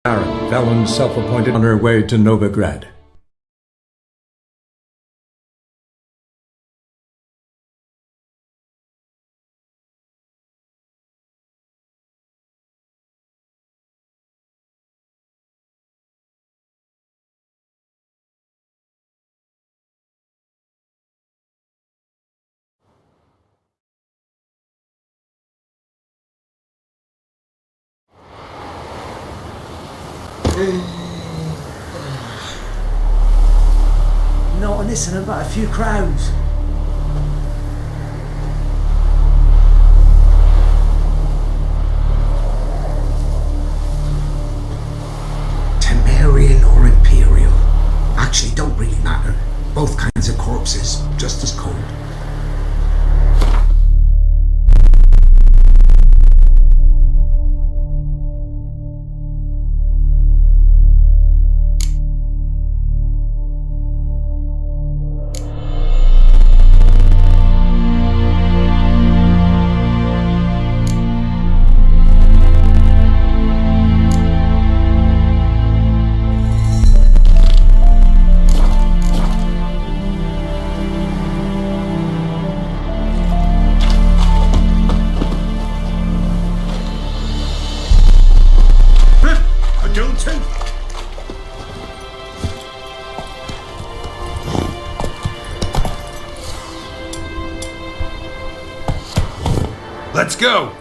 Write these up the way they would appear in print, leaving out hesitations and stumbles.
Baron, Valen's self-appointed on her way to Novigrad. Not listening about a few crows. Temerian or Imperial? Actually, don't really matter. Both kinds of corpses, just as cold. Let's go!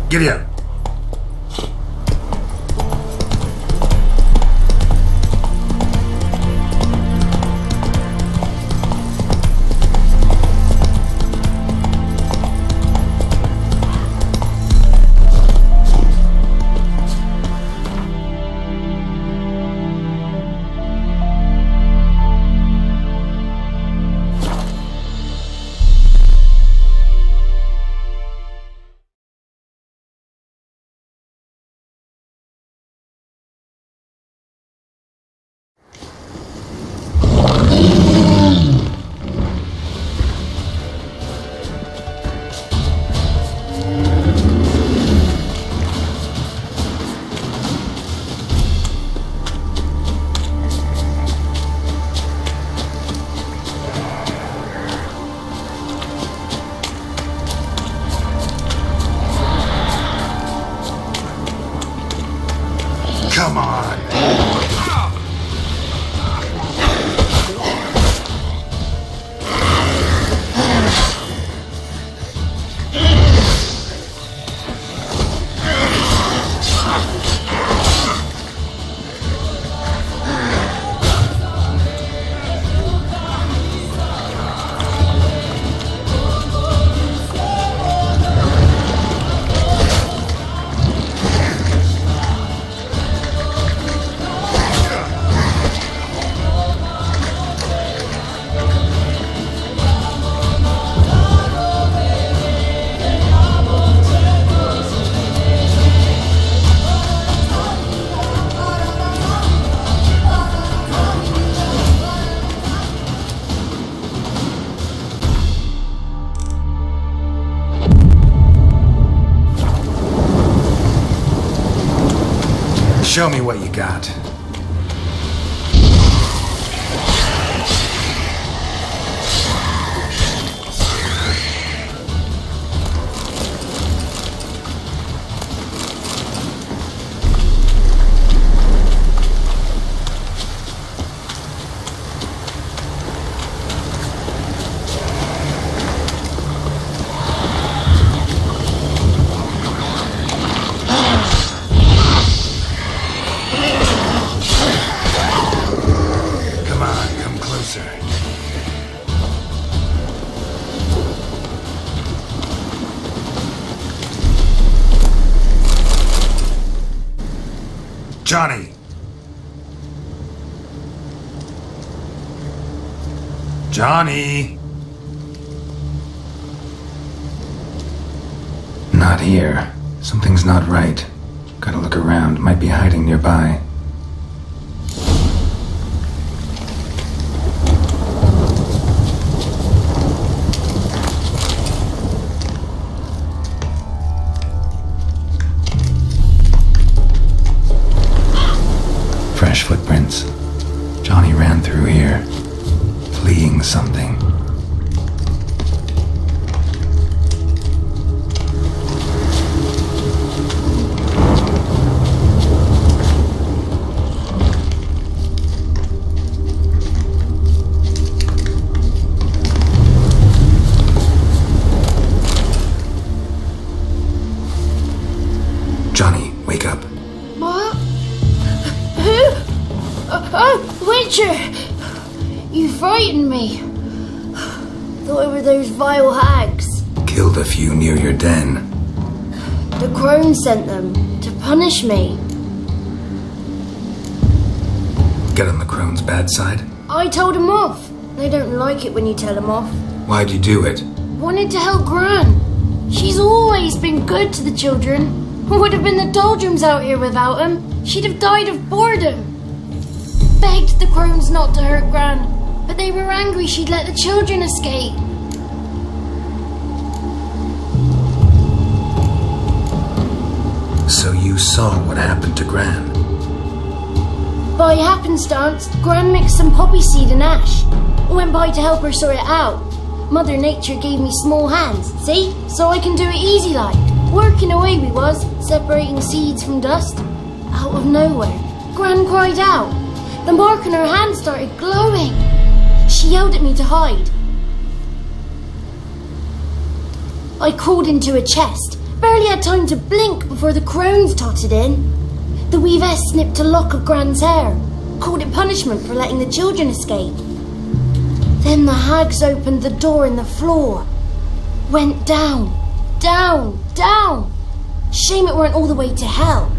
Giddy up. Come on! Show me what you got. Johnny! Not here. Something's not right. Gotta look around. Might be hiding nearby. Fresh footprints. Johnny ran through here, fleeing something. Johnny, wake up. What? Who? Oh, Witcher! You frightened me. Thought it were those vile hags. Killed a few near your den. The crone sent them to punish me. Get on the crone's bad side? I told them off. They don't like it when you tell them off. Why'd you do it? Wanted to help Gran. She's always been good to the children. Would have been the doldrums out here without him. She'd have died of boredom. Begged the crones not to hurt Gran, but they were angry she'd let the children escape. So you saw what happened to Gran? By happenstance, Gran mixed some poppy seed and ash. Went by to help her sort it out. Mother Nature gave me small hands, see? So I can do it easy like. Working away we was, separating seeds from dust. Out of nowhere, Gran cried out. The mark on her hand started glowing. She yelled at me to hide. I crawled into a chest. Barely had time to blink before the crones totted in. The weavess snipped a lock of Gran's hair. Called it punishment for letting the children escape. Then the hags opened the door in the floor. Went down, down, down. Shame it weren't all the way to hell.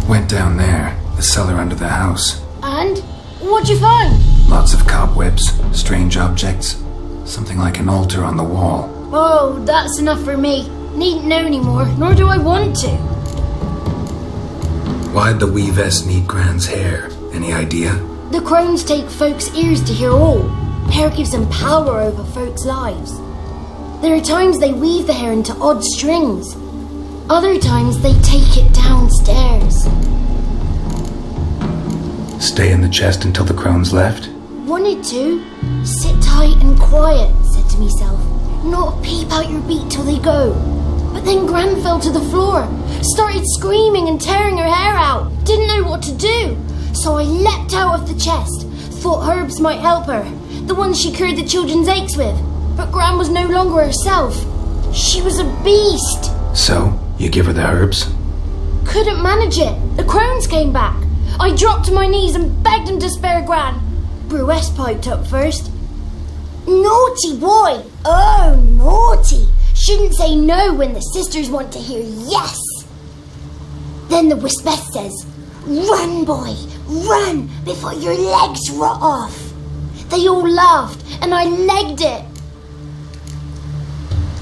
Went down there, the cellar under the house. And? What'd you find? Lots of cobwebs, strange objects. Something like an altar on the wall. Oh, that's enough for me. Needn't know anymore, nor do I want to. Why'd the weavess need Gran's hair? Any idea? The crones take folks' ears to hear all. Hair gives them power over folks' lives. There are times they weave the hair into odd strings. Other times they take it downstairs. Stay in the chest until the crones left? Wanted to. Sit tight and quiet, said to myself. Not peep out your beat till they go. But then Gran fell to the floor. Started screaming and tearing her hair out. Didn't know what to do. So I leapt out of the chest. Thought herbs might help her. The ones she cured the children's aches with. But Gran was no longer herself. She was a beast. So, you give her the herbs? Couldn't manage it. The crones came back. I dropped to my knees and begged them to spare Gran. Bruess piped up first. Naughty boy. Oh, naughty. Shouldn't say no when the sisters want to hear yes. Then the Wispeth says, run, boy, run before your legs rot off. They all laughed and I legged it.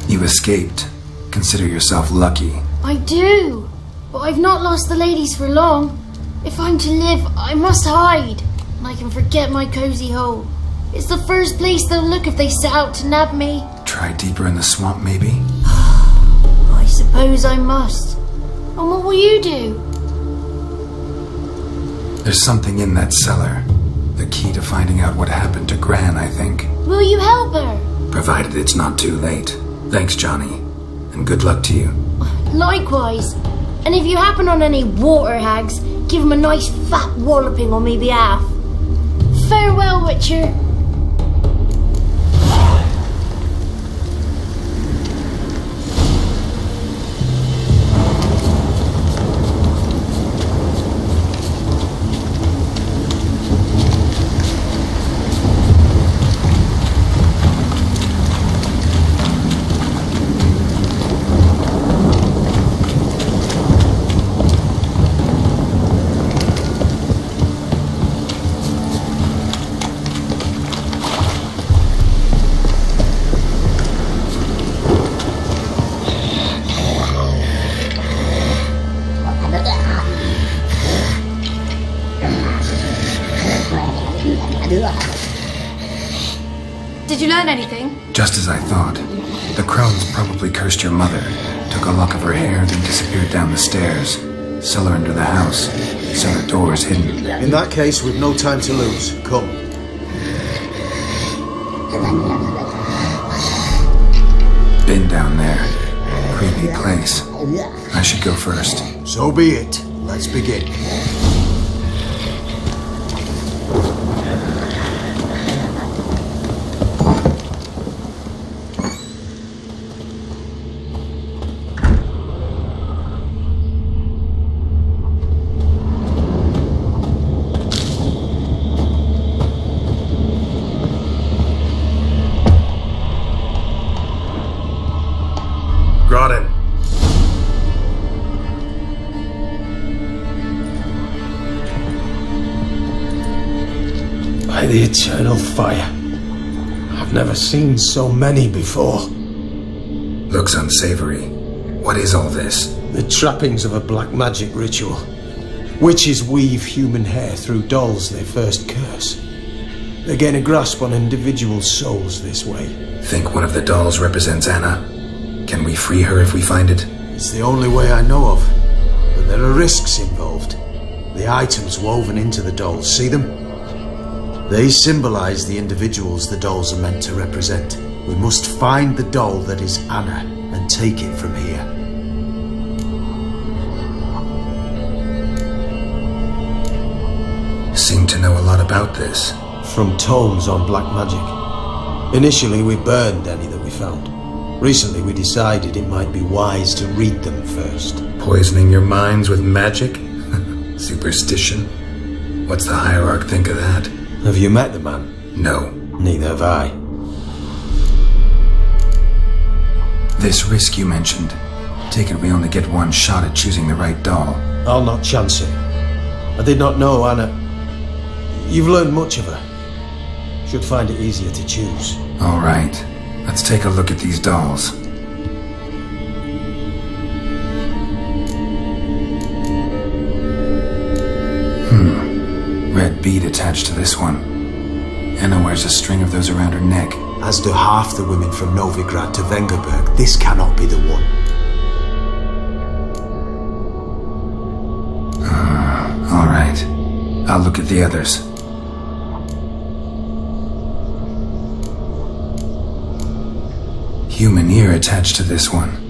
You escaped. Consider yourself lucky. I do, but I've not lost the ladies for long. If I'm to live, I must hide, and I can forget my cozy hole. It's the first place they'll look if they set out to nab me. Try deeper in the swamp, maybe? I suppose I must. And what will you do? There's something in that cellar. The key to finding out what happened to Gran, I think. Will you help her? Provided it's not too late. Thanks, Johnny. And good luck to you. Likewise. And if you happen on any water hags, give them a nice fat walloping on me behalf. Farewell, Witcher. Did you learn anything? Just as I thought. The crones probably cursed your mother, took a lock of her hair, then disappeared down the stairs. Cellar under the house. Cellar doors hidden. In that case, we've no time to lose. Come. Been down there. Creepy place. I should go first. So be it. Let's begin. Groden. By the eternal fire. I've never seen so many before. Looks unsavory. What is all this? The trappings of a black magic ritual. Witches weave human hair through dolls they first curse. They gain a grasp on individual souls this way. Think one of the dolls represents Anna? Can we free her if we find it? It's the only way I know of. But there are risks involved. The items woven into the dolls, see them? They symbolize the individuals the dolls are meant to represent. We must find the doll that is Anna and take it from here. Seem to know a lot about this. From tomes on black magic. Initially we burned any that we found. Recently we decided it might be wise to read them first. Poisoning your minds with magic? Superstition? What's the hierarch think of that? Have you met the man? No. Neither have I. This risk you mentioned. Take it we only get one shot at choosing the right doll. I'll not chance it. I did not know Anna. You've learned much of her. Should find it easier to choose. All right. Let's take a look at these dolls. Red bead attached to this one. Anna wears a string of those around her neck. As do half the women from Novigrad to Vengerberg. This cannot be the one. All right. I'll look at the others. Human ear attached to this one.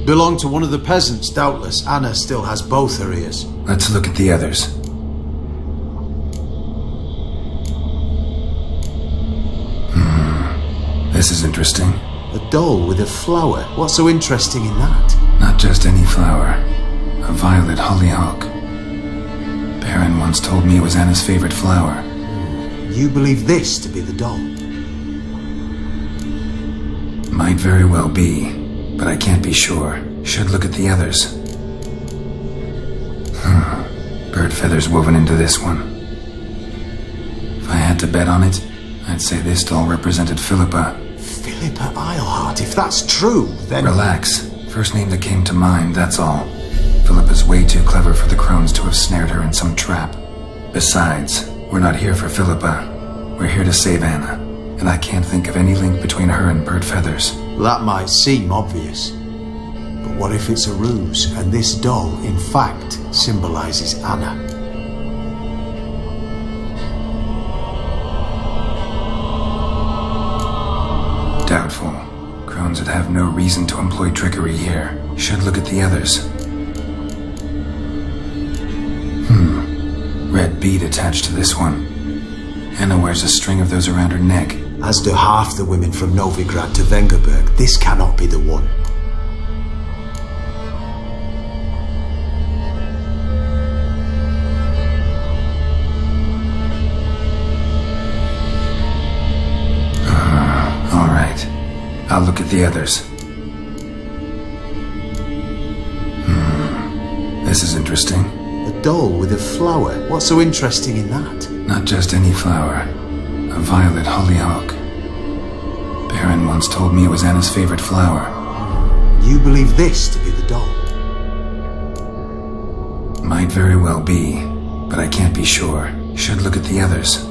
Belong to one of the peasants, doubtless. Anna still has both her ears. Let's look at the others. This is interesting. A doll with a flower. What's so interesting in that? Not just any flower. A violet hollyhock. Baron once told me it was Anna's favorite flower. You believe this to be the doll? Might very well be, but I can't be sure. Should look at the others. Bird feathers woven into this one. If I had to bet on it, I'd say this doll represented Philippa. Philippa Eilhart, if that's true, then... Relax. First name that came to mind, that's all. Philippa's way too clever for the crones to have snared her in some trap. Besides, we're not here for Philippa. We're here to save Anna. And I can't think of any link between her and bird feathers. That might seem obvious. But what if it's a ruse, and this doll, in fact, symbolizes Anna? Doubtful. Crones would have no reason to employ trickery here. Should look at the others. Red bead attached to this one. Anna wears a string of those around her neck. As do half the women from Novigrad to Vengerberg. This cannot be the one. All right. I'll look at the others. This is interesting. A doll with a flower. What's so interesting in that? Not just any flower. A violet hollyhock. Baron once told me it was Anna's favorite flower. You believe this to be the doll? Might very well be, but I can't be sure. Should look at the others.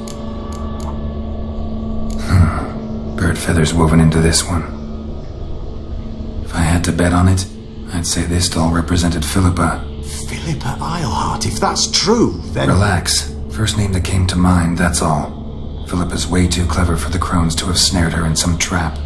Bird feathers woven into this one. If I had to bet on it, I'd say this doll represented Philippa. Philippa Eilhart, if that's true, then... Relax. First name that came to mind, that's all. Philippa's way too clever for the crones to have snared her in some trap.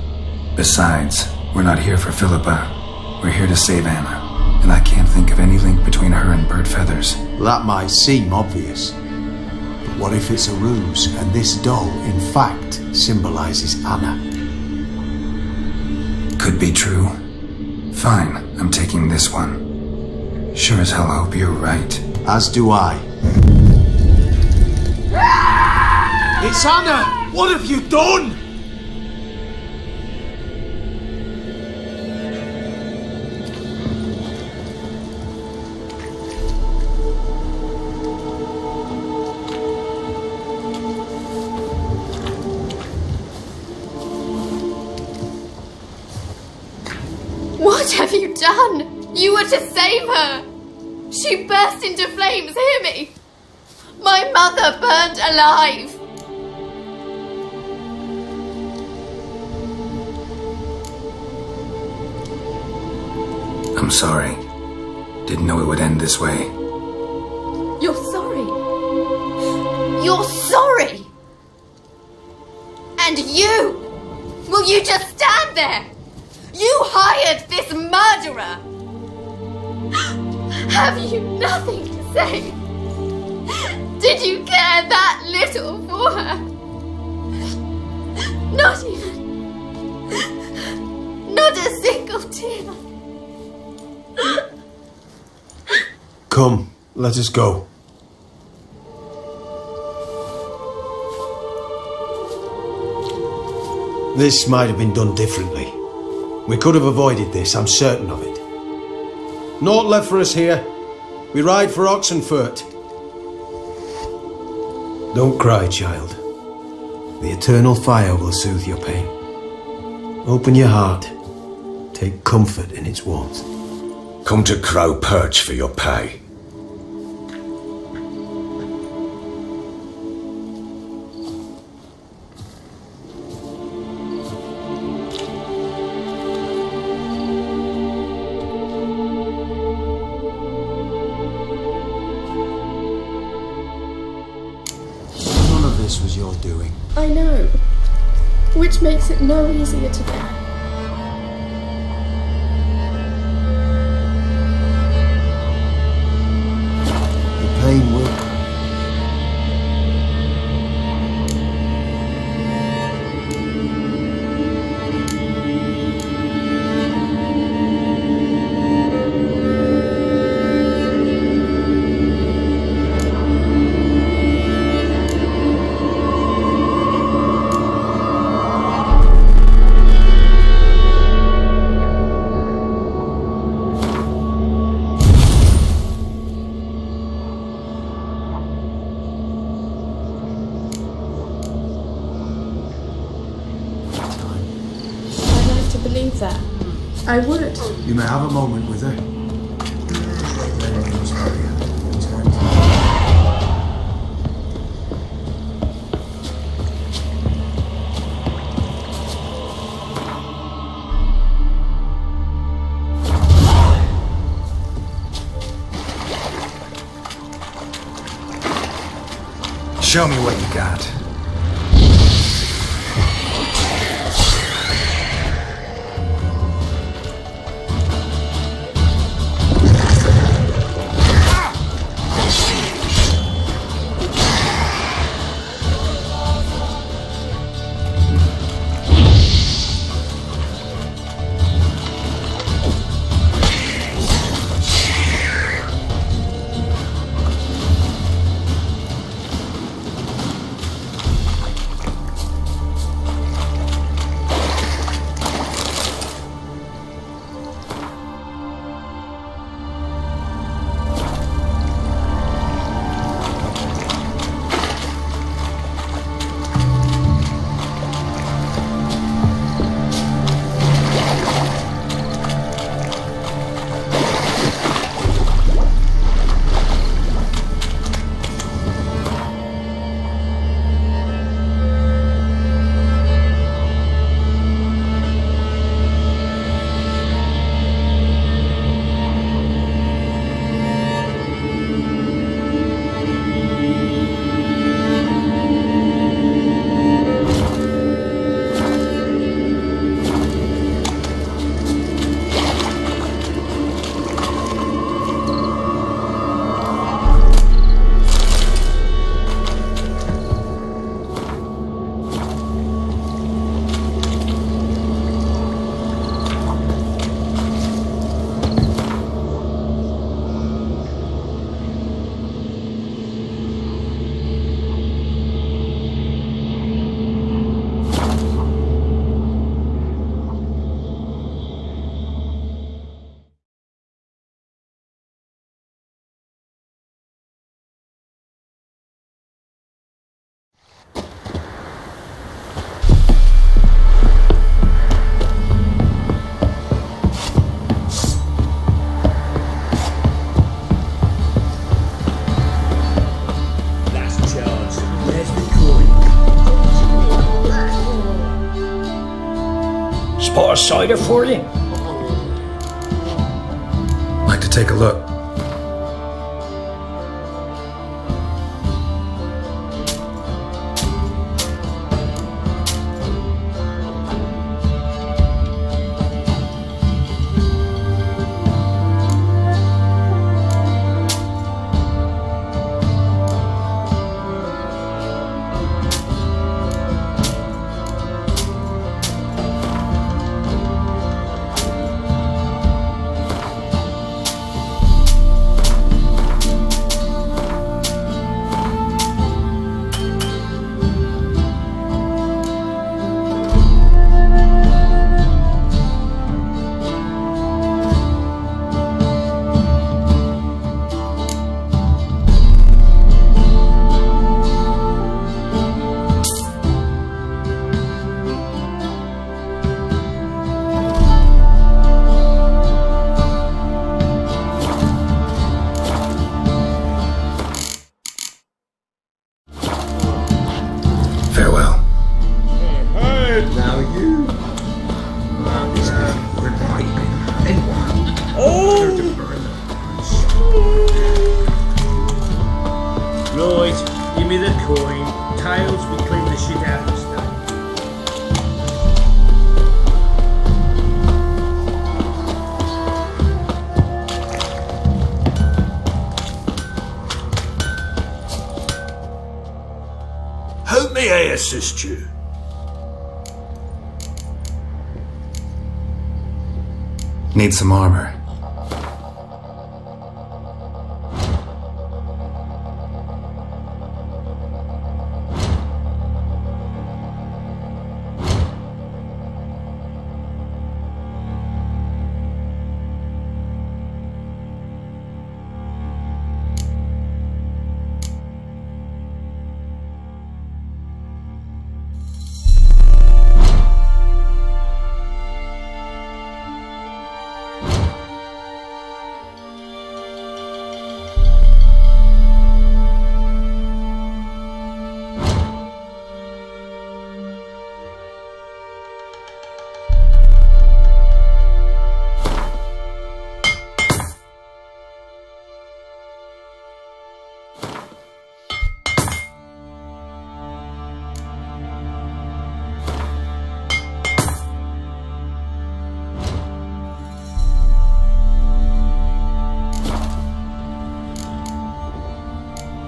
Besides, we're not here for Philippa. We're here to save Anna. And I can't think of any link between her and Bird feathers. That might seem obvious. But what if it's a ruse, and this doll, in fact, symbolizes Anna? Could be true. Fine, I'm taking this one. Sure as hell hope you're right. As do I. It's Anna! What have you done? What have you done? You were to save her! She burst into flames, hear me! My mother burned alive! I'm sorry. Didn't know it would end this way. You're sorry? You're sorry? And you? Will you just stand there? You hired this murderer! Have you nothing to say? Did you care that little for her? Not even... not a single tear. Come, let us go. This might have been done differently. We could have avoided this, I'm certain of it. Naught left for us here. We ride for Oxenfurt. Don't cry, child. The eternal fire will soothe your pain. Open your heart. Take comfort in its warmth. Come to Crow Perch for your pay. None of this was your doing. I know. Which makes it no easier to bear. The pain will... Believe that. I would. You may have a moment with her. Show me what you got. Got a cider for you? Like to take a look. Farewell. Now you. We're piping. Right, give me the coin. Tails, we clean the shit out of the stuff. How may I assist you? Need some armor.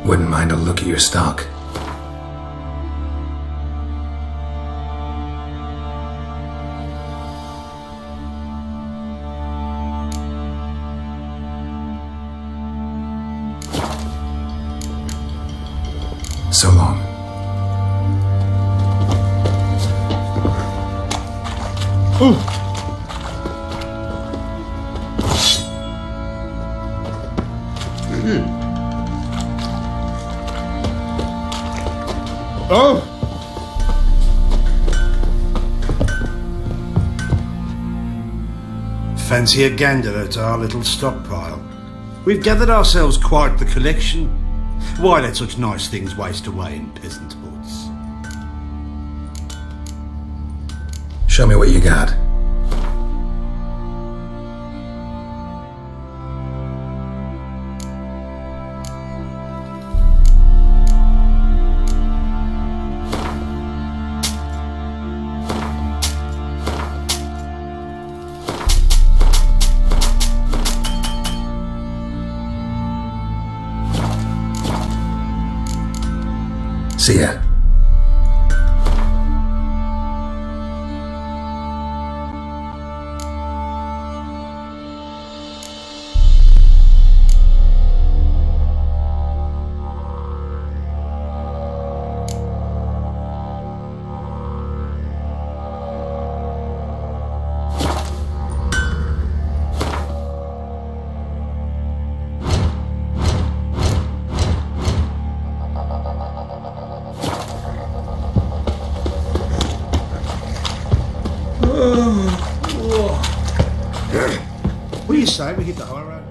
Wouldn't mind a look at your stock. So long. Oh! Fancy a gander at our little stockpile. We've gathered ourselves quite the collection. Why let such nice things waste away in peasant hoods? Show me what you got. See ya. What do you say we hit the high road?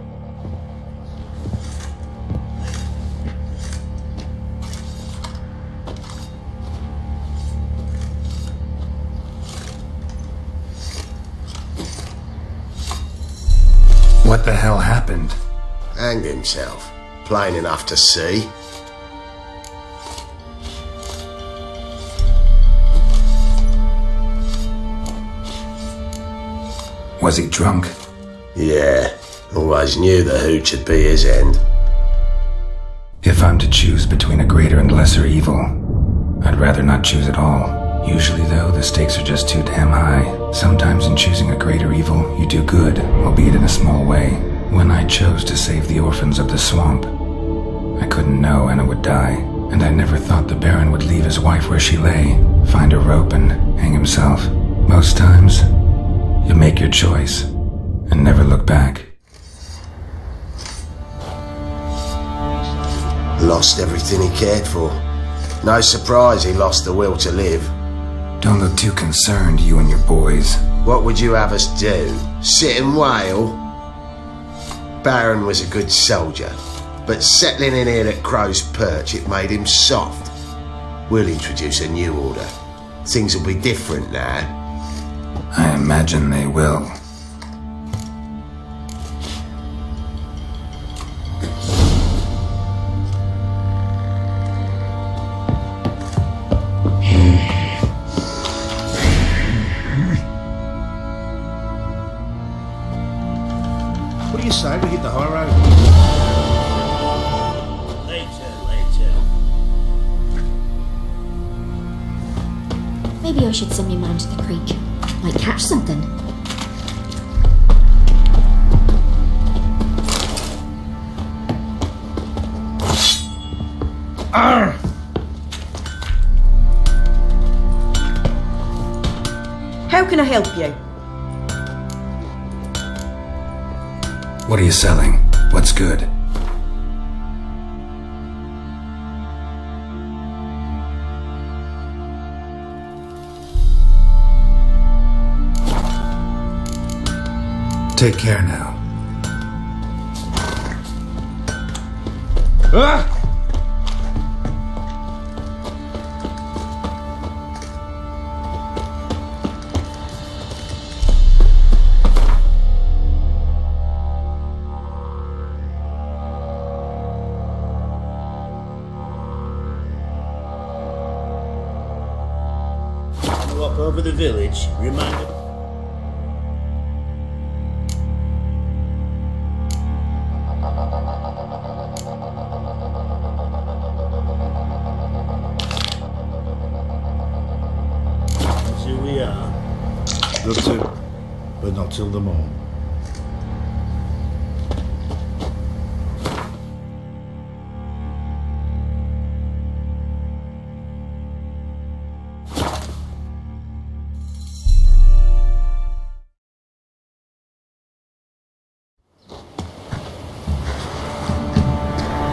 What the hell happened? Hanged himself. Plain enough to see. Was he drunk? Yeah, always knew the hooch would be his end. If I'm to choose between a greater and lesser evil, I'd rather not choose at all. Usually, though, the stakes are just too damn high. Sometimes in choosing a greater evil, you do good, albeit in a small way. When I chose to save the orphans of the swamp, I couldn't know Anna would die, and I never thought the Baron would leave his wife where she lay, find a rope and hang himself. Most times, you make your choice and never look back. Lost everything he cared for. No surprise he lost the will to live. Don't look too concerned, you and your boys. What would you have us do? Sit and wail? Baron was a good soldier, but settling in here at Crow's Perch, it made him soft. We'll introduce a new order. Things will be different now. I imagine they will. What do you say we hit the high road? Later. Maybe I should send me man to the creek. Might catch something. Arr! How can I help you? What are you selling? What's good? Take care now. Ah! Walk over the village, reminder. That's who we are. Look to, but not till the morn.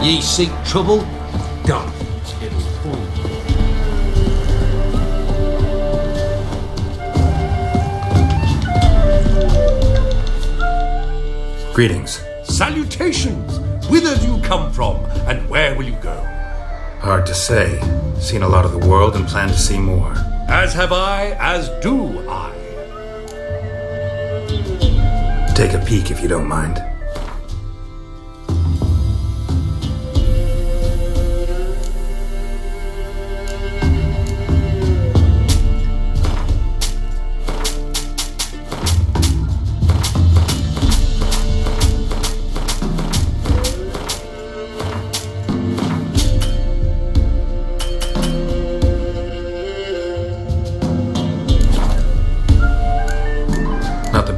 Ye seek trouble? Done. It'll fall. Greetings. Salutations! Whither do you come from, and where will you go? Hard to say. Seen a lot of the world and plan to see more. As have I, as do I. Take a peek if you don't mind.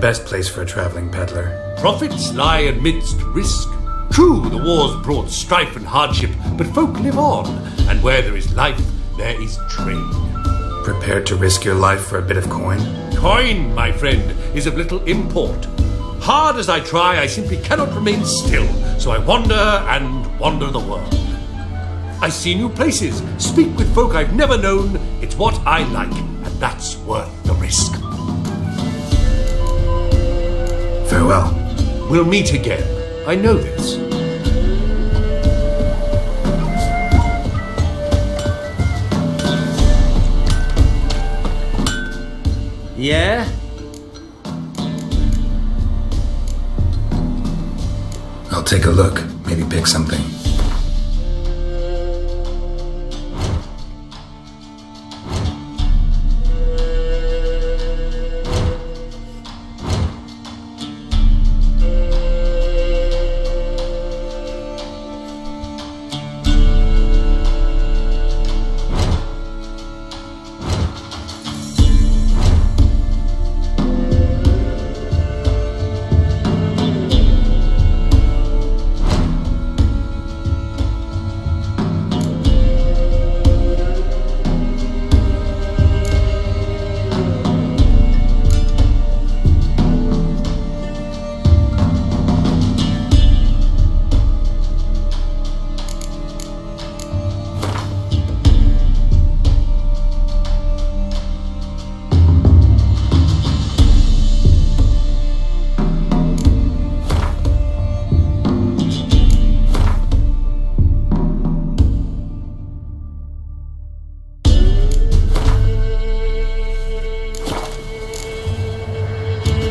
Best place for a traveling peddler. Profits lie amidst risk. True, the war's brought strife and hardship, but folk live on, and where there is life, there is trade. Prepared to risk your life for a bit of coin? Coin, my friend, is of little import. Hard as I try, I simply cannot remain still, so I wander and wander the world. I see new places, speak with folk I've never known. It's what I like, and that's worth the risk. Farewell. We'll meet again. I know this. Yeah? take a look, maybe pick something.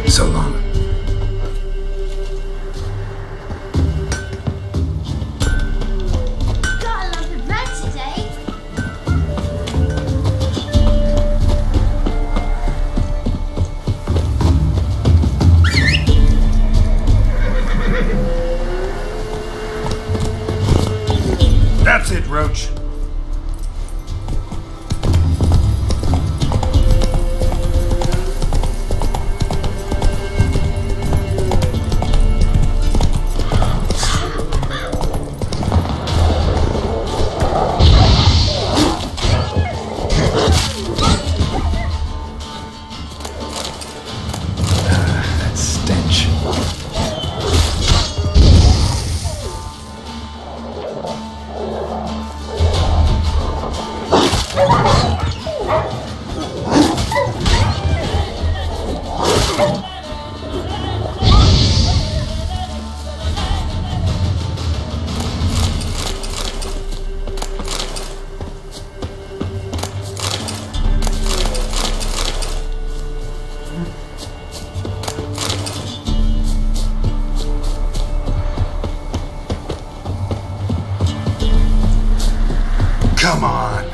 So long. Got a lump of bread today. That's it, Roach. That stench. Come on.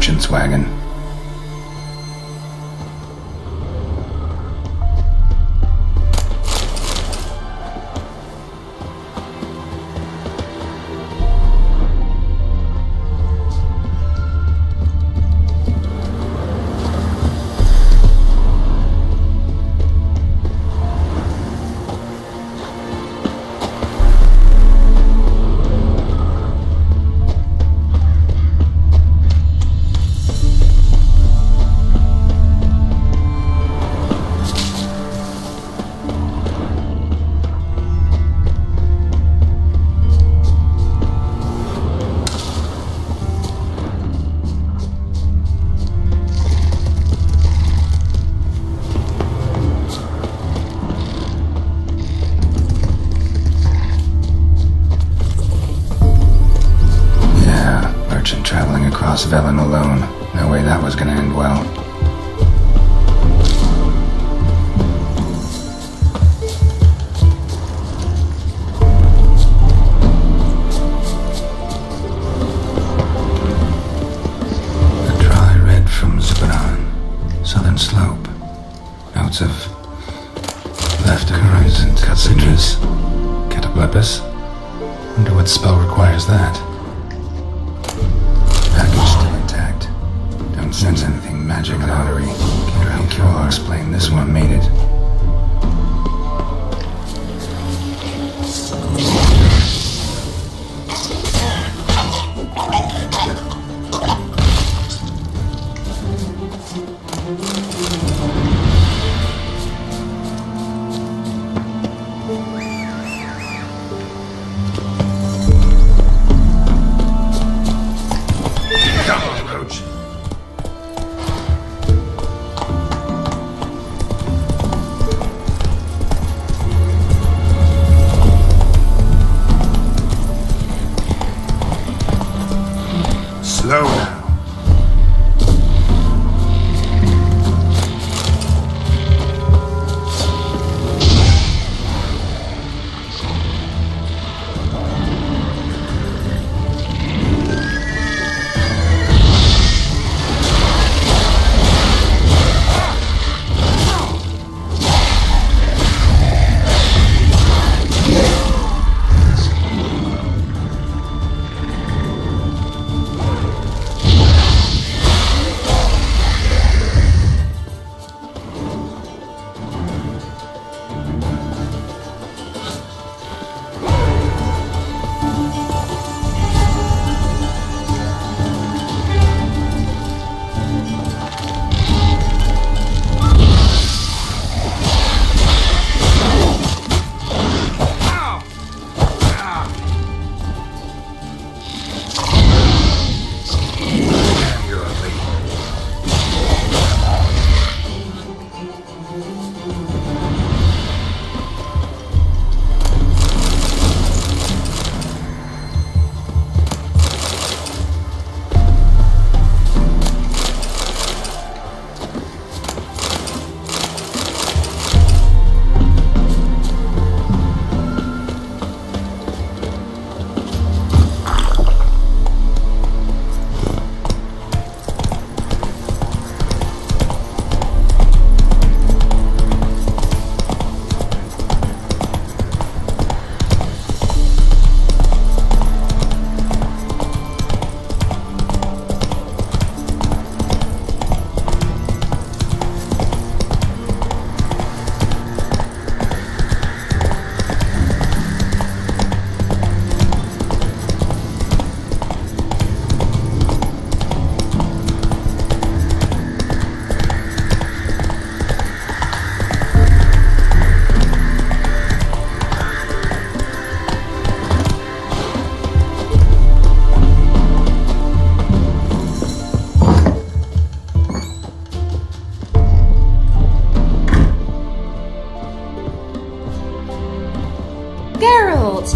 merchant's wagon. Traveling across Velen alone. No way that was gonna end well. A dry red from Zubaran. Southern slope. Notes of left horizon citrus. Cataplepis. Wonder what spell requires that. Package still intact. Don't sense anything magic lottery. I'll explain this one made it. Slow now.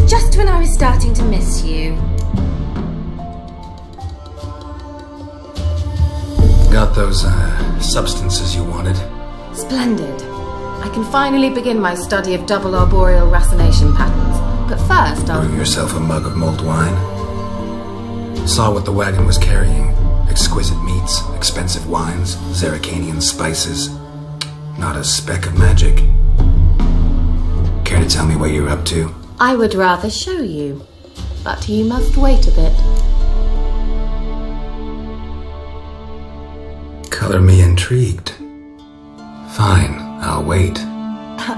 Just when I was starting to miss you. Got those, substances you wanted? Splendid. I can finally begin my study of double arboreal racination patterns. But first, I'll... Brew yourself a mug of mulled wine. Saw what the wagon was carrying. Exquisite meats, expensive wines, Zeracanian spices. Not a speck of magic. Care to tell me what you're up to? I would rather show you, but you must wait a bit. Color me intrigued. Fine, I'll wait.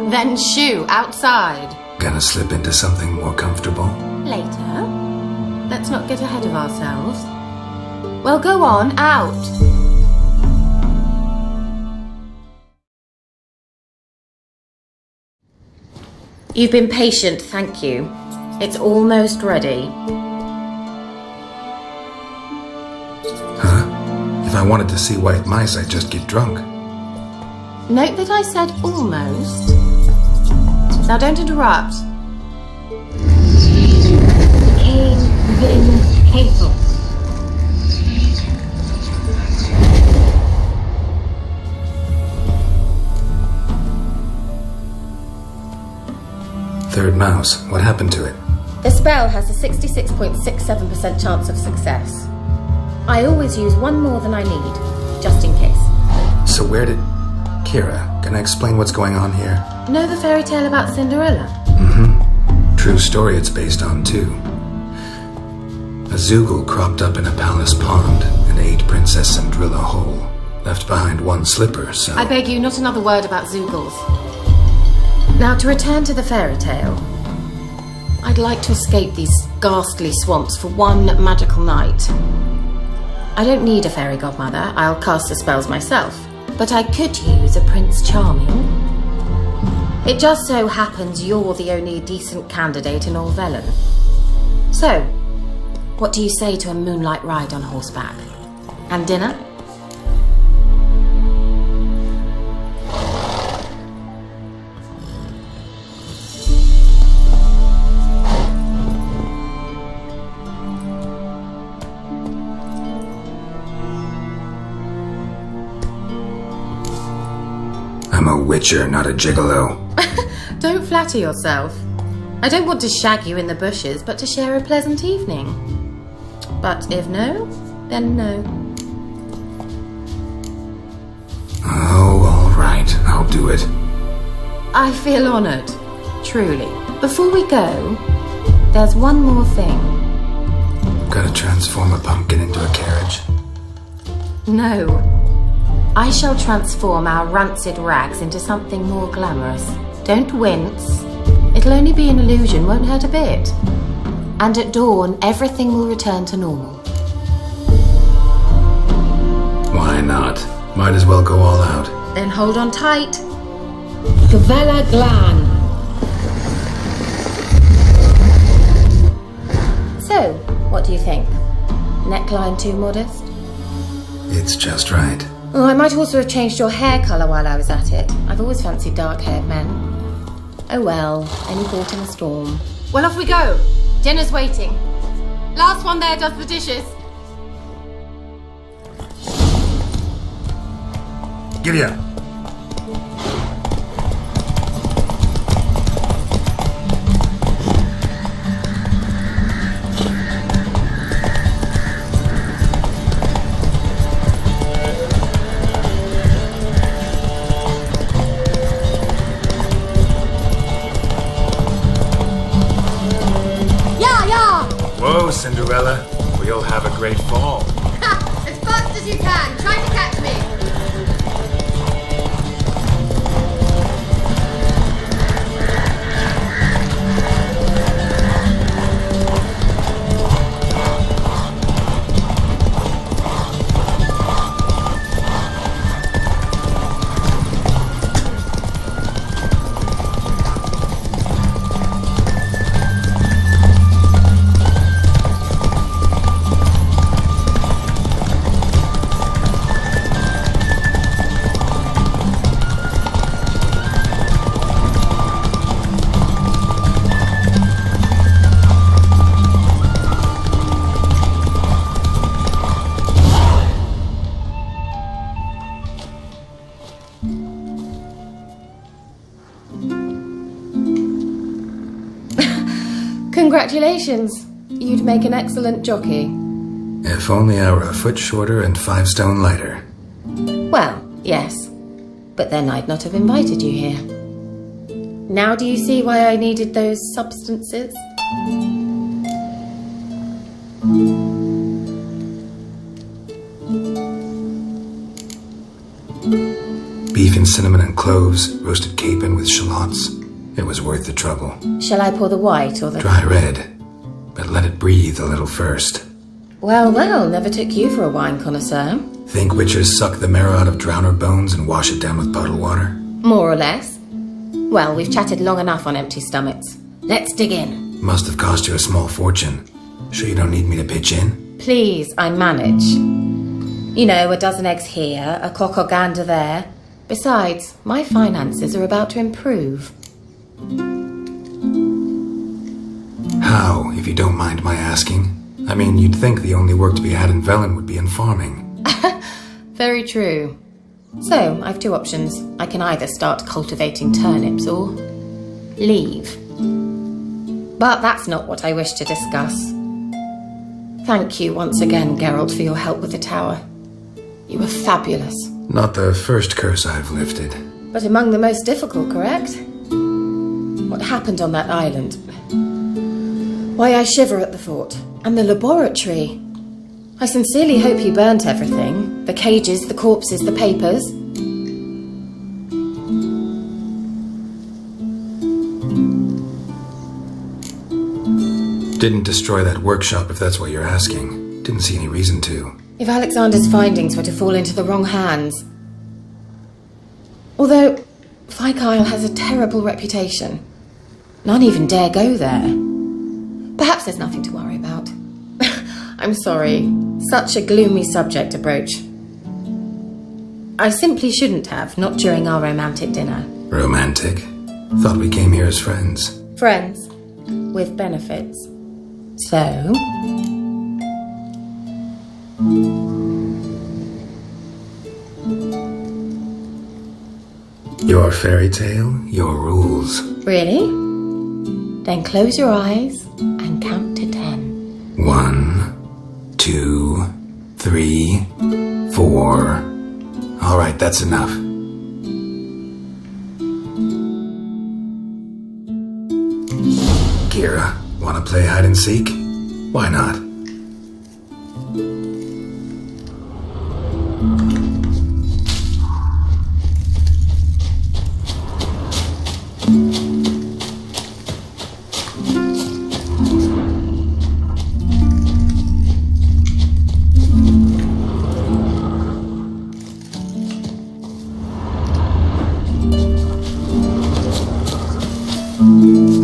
Then shoo, outside. Gonna slip into something more comfortable? Later. Let's not get ahead of ourselves. Well, go on, out. You've been patient, thank you. It's almost ready. Huh? If I wanted to see white mice, I'd just get drunk. Note that I said almost. Now don't interrupt. Came within Hazel. mouse. What happened to it? The spell has a 66.67% chance of success. I always use one more than I need, just in case. So where did... Kira, can I explain what's going on here? Know the fairy tale about Cinderella? Mm-hmm. True story it's based on, too. A Zoogle cropped up in a palace pond and ate Princess Cinderella whole. Left behind one slipper, so... I beg you, not another word about Zoogles. Now, to return to the fairy tale. I'd like to escape these ghastly swamps for one magical night. I don't need a fairy godmother. I'll cast the spells myself. But I could use a Prince Charming. It just so happens you're the only decent candidate in all Velen. So, what do you say to a moonlight ride on horseback? And dinner? I'm a witcher, not a gigolo. Don't flatter yourself. I don't want to shag you in the bushes, but to share a pleasant evening. But if no, then no. Oh, all right. I'll do it. I feel honoured. Truly. Before we go, there's one more thing. Gotta transform a pumpkin into a carriage. No. I shall transform our rancid rags into something more glamorous. Don't wince. It'll only be an illusion, won't hurt a bit. And at dawn, everything will return to normal. Why not? Might as well go all out. Then hold on tight. Gavella Glan. So, what do you think? Neckline too modest? It's just right. Oh, I might also have changed your hair colour while I was at it. I've always fancied dark-haired men. Oh well, any port in a storm. Well, off we go. Dinner's waiting. Last one there does the dishes. Giddy up. Whoa, Cinderella. We'll have a great fall. As fast as you can. Try to catch me. Congratulations. You'd make an excellent jockey. If only I were a foot shorter and 5 stone lighter. Well, yes. But then I'd not have invited you here. Now do you see why I needed those substances? Beef and cinnamon and cloves, roasted capon with shallots. It was worth the trouble. Shall I pour the white or the... Dry red, but let it breathe a little first. Well, never took you for a wine connoisseur. Think witches suck the marrow out of drowner bones and wash it down with bottled water? More or less. Well, we've chatted long enough on empty stomachs. Let's dig in. Must have cost you a small fortune. Sure you don't need me to pitch in? Please, I manage. You know, a dozen eggs here, a cock or gander there. Besides, my finances are about to improve. How, if you don't mind my asking? I mean, you'd think the only work to be had in Velen would be in farming. Very true. So, I've 2 options. I can either start cultivating turnips or leave. But that's not what I wish to discuss. Thank you once again, Geralt, for your help with the tower. You were fabulous. Not the first curse I've lifted. But among the most difficult, correct? What happened on that island? Why I shiver at the thought. And the laboratory. I sincerely hope you burnt everything. The cages, the corpses, the papers. Didn't destroy that workshop, if that's what you're asking. Didn't see any reason to. If Alexander's findings were to fall into the wrong hands. Although, Fyke has a terrible reputation. None even dare go there. Perhaps there's nothing to worry about. I'm sorry. Such a gloomy subject to broach. I simply shouldn't have, not during our romantic dinner. Romantic? Thought we came here as friends. Friends. With benefits. So... Your fairy tale, your rules. Really? Then close your eyes and count to 10. 1, 2, 3, 4. All right, that's enough. Kira, wanna play hide and seek? Why not?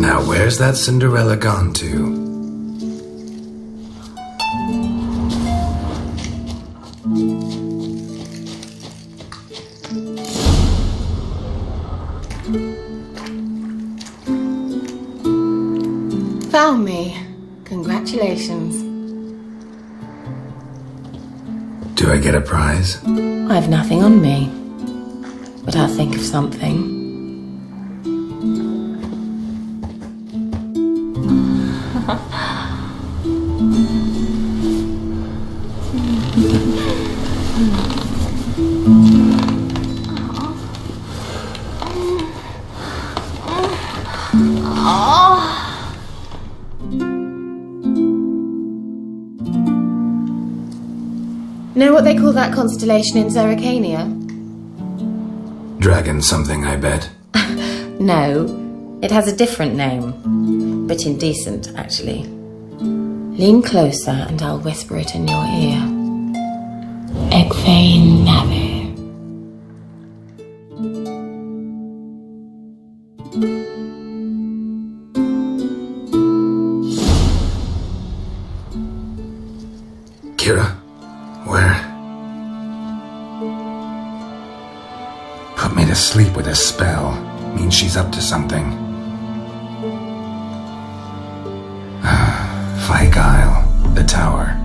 Now, where's that Cinderella gone to? Found me. Congratulations. Do I get a prize? I have nothing on me. But I'll think of something. Know what they call that constellation in Zerrikania? Dragon something, I bet. No, it has a different name. But indecent, actually. Lean closer and I'll whisper it in your ear. Egfain Nave. Kira, where? Put me to sleep with a spell. Means she's up to something. Fyke Isle, the tower.